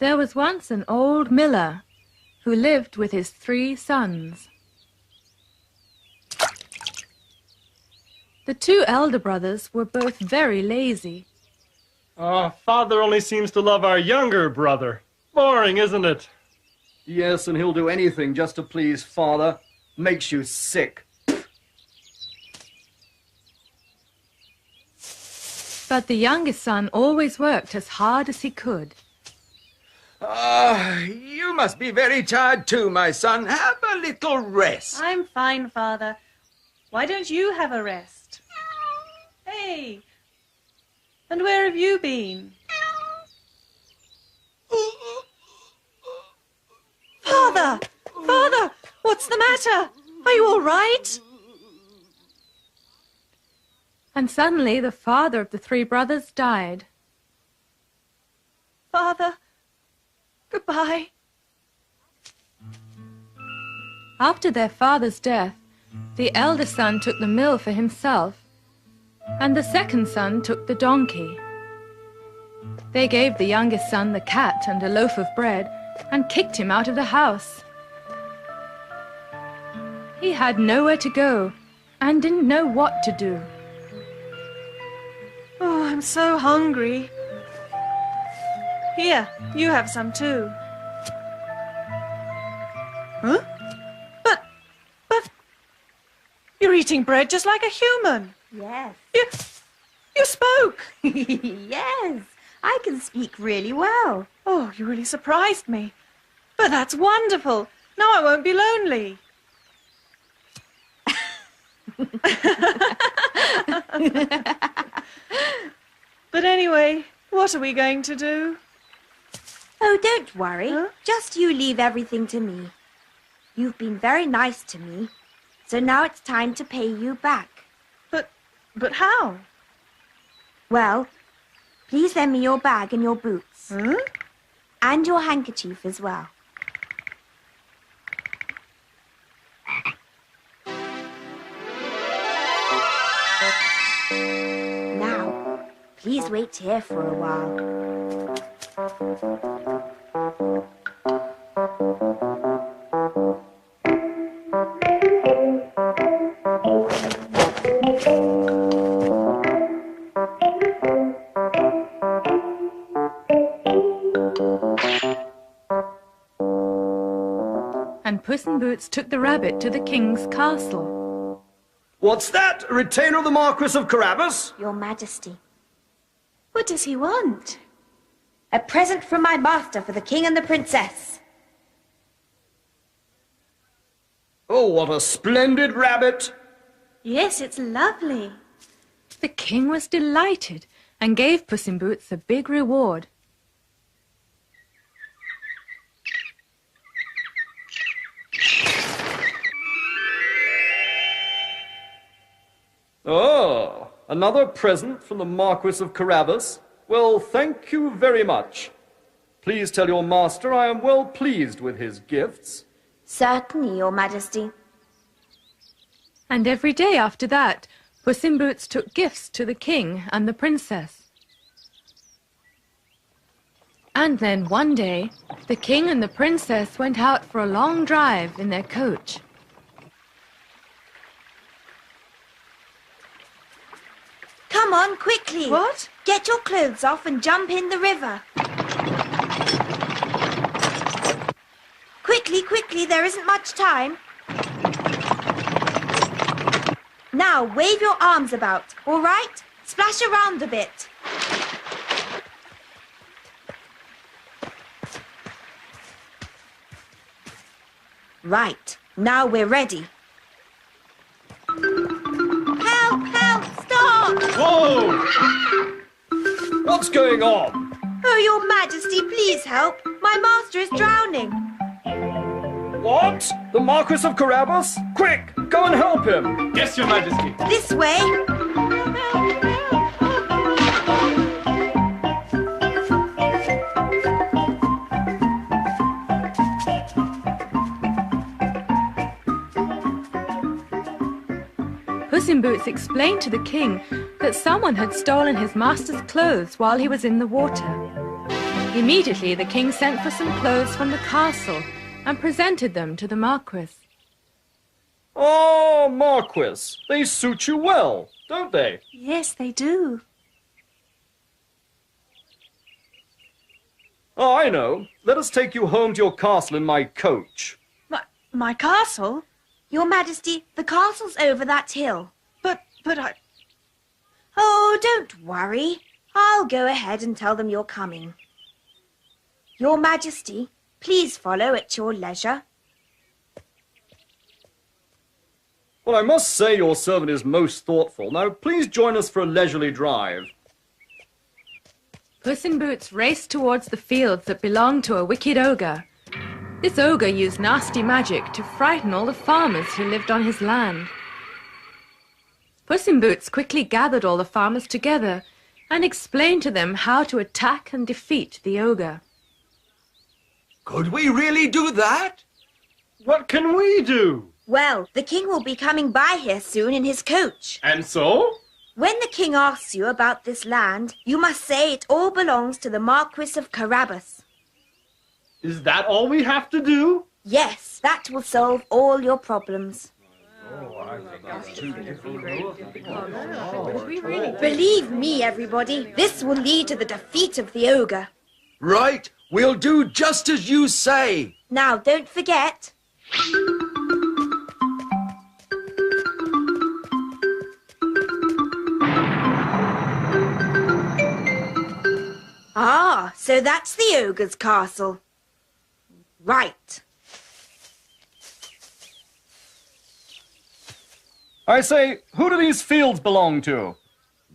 There was once an old miller who lived with his 3 sons. The 2 elder brothers were both very lazy. Father only seems to love our younger brother. Boring, isn't it? Yes, and he'll do anything just to please Father. Makes you sick. But the youngest son always worked as hard as he could. You must be very tired too, my son. Have a little rest. I'm fine, Father. Why don't you have a rest? Hey, and where have you been? Father! Father! What's the matter? Are you all right? And suddenly the father of the 3 brothers died. Father, goodbye. After their father's death, the elder son took the mill for himself, and the second son took the donkey. They gave the youngest son the cat and a loaf of bread and kicked him out of the house. He had nowhere to go and didn't know what to do. Oh, I'm so hungry. Here, you have some too. Huh? But, you're eating bread just like a human. Yes. You spoke. Yes, I can speak really well. Oh, you really surprised me. But that's wonderful. Now I won't be lonely. But anyway, what are we going to do? Oh, don't worry. Huh? Just you leave everything to me. You've been very nice to me, so now it's time to pay you back. But how? Well, please lend me your bag and your boots. Huh? And your handkerchief as well. Now, please wait here for a while. And Puss in Boots took the rabbit to the king's castle. What's that? A retainer of the Marquis of Carabas? Your Majesty. What does he want? A present from my master for the king and the princess. Oh, what a splendid rabbit! Yes, it's lovely. The king was delighted and gave Puss in Boots a big reward. Oh, another present from the Marquis of Carabas. Well, thank you very much. Please tell your master I am well pleased with his gifts. Certainly, Your Majesty. And every day after that, Puss in Boots took gifts to the king and the princess. And then one day, the king and the princess went out for a long drive in their coach. Come on, quickly. What? Get your clothes off and jump in the river. Quickly, quickly, there isn't much time. Now, wave your arms about, all right? Splash around a bit. Right, now we're ready. Help, help, stop! Whoa! What's going on? Oh, Your Majesty, please help. My master is drowning. What? The Marquis of Carabas? Quick, go and help him. Yes, Your Majesty. This way. Puss in Boots explained to the king that someone had stolen his master's clothes while he was in the water. Immediately the king sent for some clothes from the castle and presented them to the Marquis. Oh, Marquis, they suit you well, don't they? Yes, they do. Oh, I know. Let us take you home to your castle in my coach. My castle? Your Majesty, the castle's over that hill. But I... Oh, don't worry. I'll go ahead and tell them you're coming. Your Majesty, please follow at your leisure. Well, I must say your servant is most thoughtful. Now, please join us for a leisurely drive. Puss in Boots raced towards the fields that belonged to a wicked ogre. This ogre used nasty magic to frighten all the farmers who lived on his land. Puss in Boots quickly gathered all the farmers together and explained to them how to attack and defeat the ogre. Could we really do that? What can we do? Well, the king will be coming by here soon in his coach. And so? When the king asks you about this land, you must say it all belongs to the Marquis of Carabas. Is that all we have to do? Yes, that will solve all your problems. Believe me, everybody, this will lead to the defeat of the ogre. Right, we'll do just as you say. Now, don't forget. Ah, so that's the ogre's castle. Right. I say, who do these fields belong to?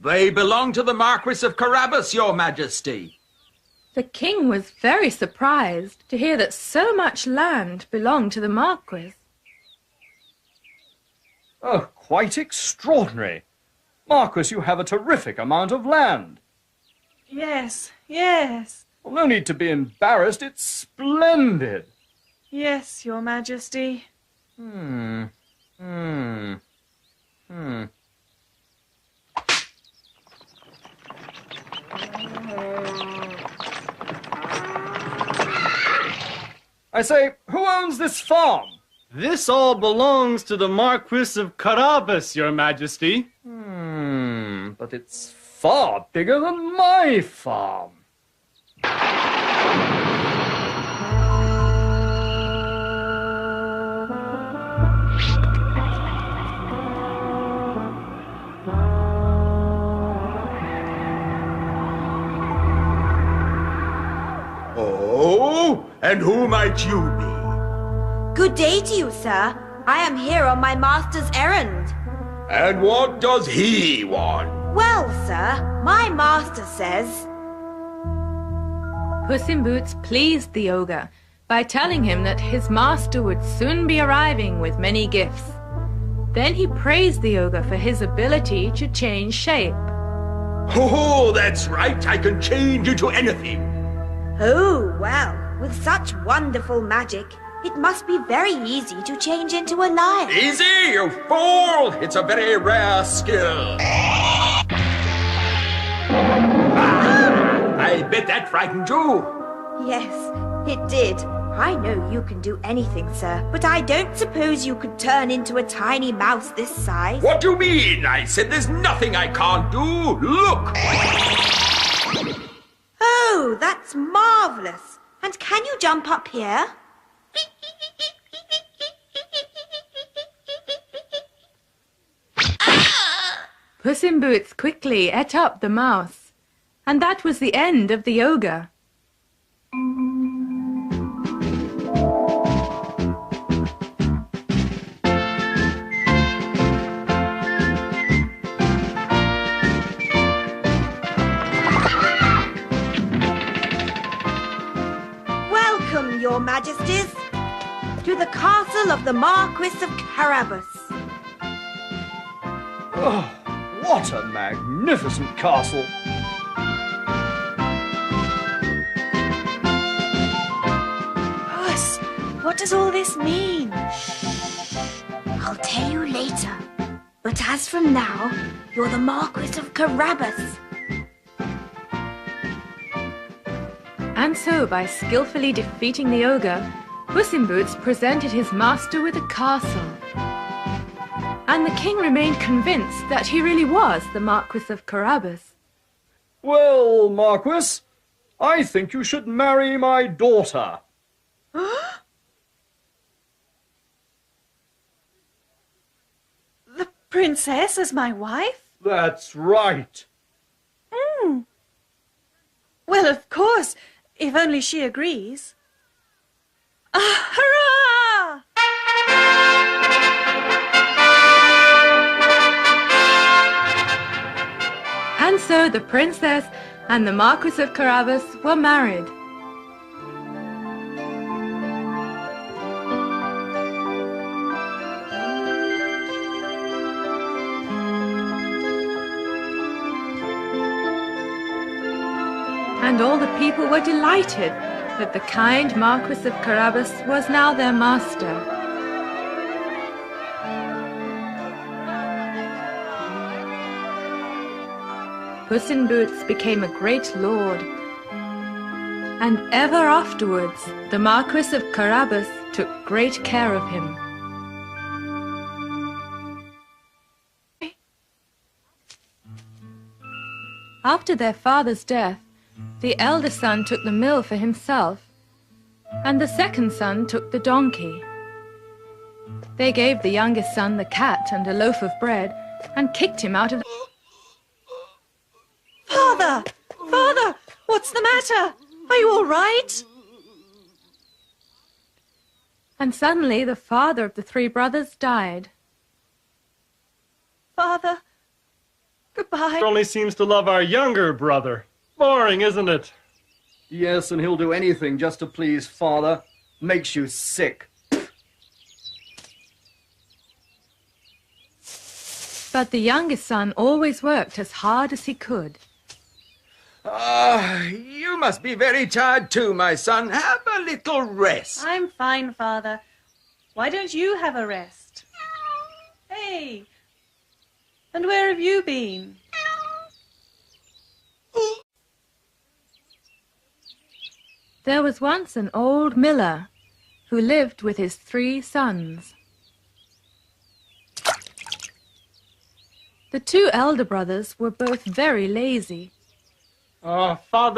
They belong to the Marquis of Carabas, Your Majesty. The king was very surprised to hear that so much land belonged to the Marquis. Oh, quite extraordinary. Marquis, you have a terrific amount of land. Yes, yes. Well, no need to be embarrassed. It's splendid. Yes, Your Majesty. I say, who owns this farm? This all belongs to the Marquis of Carabas, Your Majesty. But it's far bigger than my farm. Oh, and who might you be? Good day to you, sir. I am here on my master's errand. And what does he want? Well, sir, my master says... Puss in Boots pleased the ogre by telling him that his master would soon be arriving with many gifts. Then he praised the ogre for his ability to change shape. Oh, that's right. I can change into anything. Oh, well, with such wonderful magic, it must be very easy to change into a lion. Easy, you fool! It's a very rare skill. I bet that frightened you. Yes, it did. I know you can do anything, sir, but I don't suppose you could turn into a tiny mouse this size. What do you mean? I said there's nothing I can't do. Look! Oh, that's marvelous. And can you jump up here? Puss in Boots quickly ate up the mouse, and that was the end of the ogre. Welcome, your majesties, to the castle of the Marquis of Carabas. Oh, what a magnificent castle. Puss, what does all this mean? I'll tell you later. But as from now, you're the Marquis of Carabas. And so, by skillfully defeating the ogre, Puss in Boots presented his master with a castle. And the king remained convinced that he really was the Marquis of Carabas. Well, Marquis, I think you should marry my daughter. The princess as my wife? That's right. Well, of course, if only she agrees. Hurrah! And so the princess and the Marquis of Carabas were married. And all the people were delighted that the kind Marquis of Carabas was now their master. Puss in Boots became a great lord, and ever afterwards the Marquis of Carabas took great care of him. After their father's death, the elder son took the mill for himself, and the second son took the donkey. They gave the youngest son the cat and a loaf of bread, and kicked him out of the... Father! Father! What's the matter? Are you all right? And suddenly the father of the three brothers died. Father, goodbye. Only seems to love our younger brother. Boring, isn't it? Yes, and he'll do anything just to please father. Makes you sick. But the youngest son always worked as hard as he could. You must be very tired too, my son. Have a little rest. I'm fine, Father. Why don't you have a rest? Hey! And where have you been? There was once an old miller who lived with his 3 sons. The 2 elder brothers were both very lazy. Father